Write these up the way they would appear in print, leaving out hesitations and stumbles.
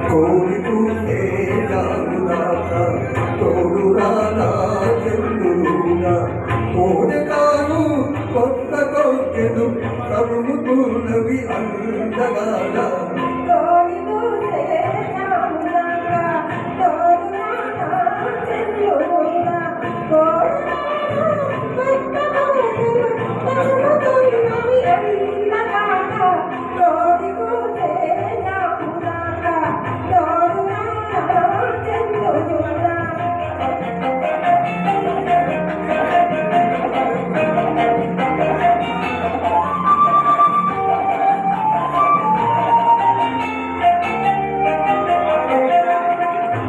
కోడి కూతే జాగుదాక తోడురానా చెల్లుగా కోడెకాను కొత్త కొట్టెను తరుముతున్నవి అందగాల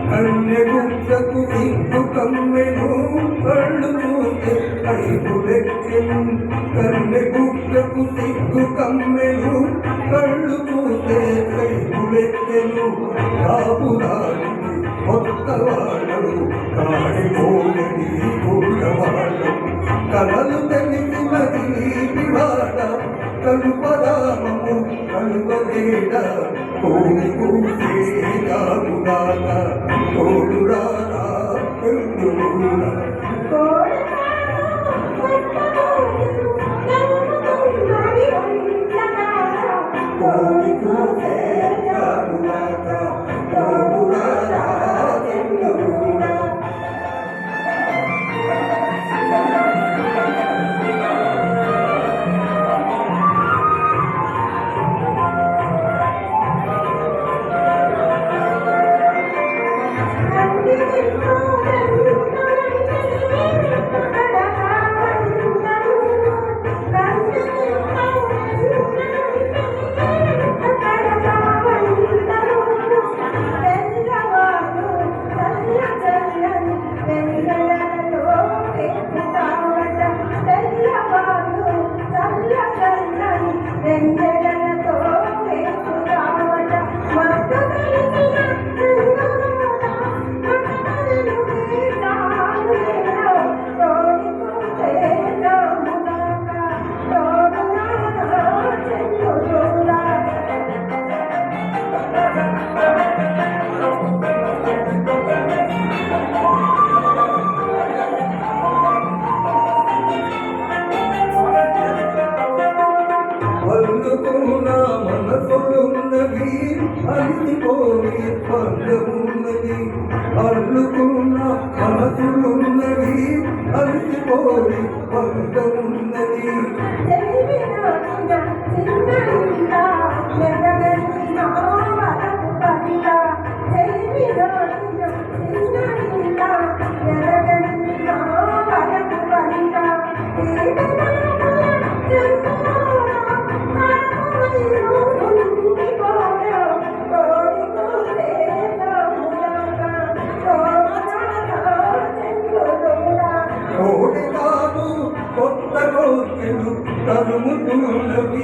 కన్నెగుట్టకు ఇంకు కమ్మెను కళ్ళు చూస్తే కైపులెక్కెను కన్నెగుట్టకు సిగ్గు కమ్మెను కళ్ళు చూస్తే కైపులెక్కెను కాపురానికి కొత్తవాడు కాడిపోలని కూడవాడు కలలు తెలిసిన తీపివాడ కలుపరామము కలుపలేడ కోడి కూసే జాగుదాక తోడురారా పెళ్ళురా కోడి కూసే జాగుదాక తోడురారా పెళ్ళురా అల్లుకున్నా మనసులున్నది అలిసిపోని పందమున్నది అల్లుకున్నా మనసులున్నది అలిసిపోని పందమున్నది కోడెకాను కొత్త కోర్కెలు తరుముతున్నవి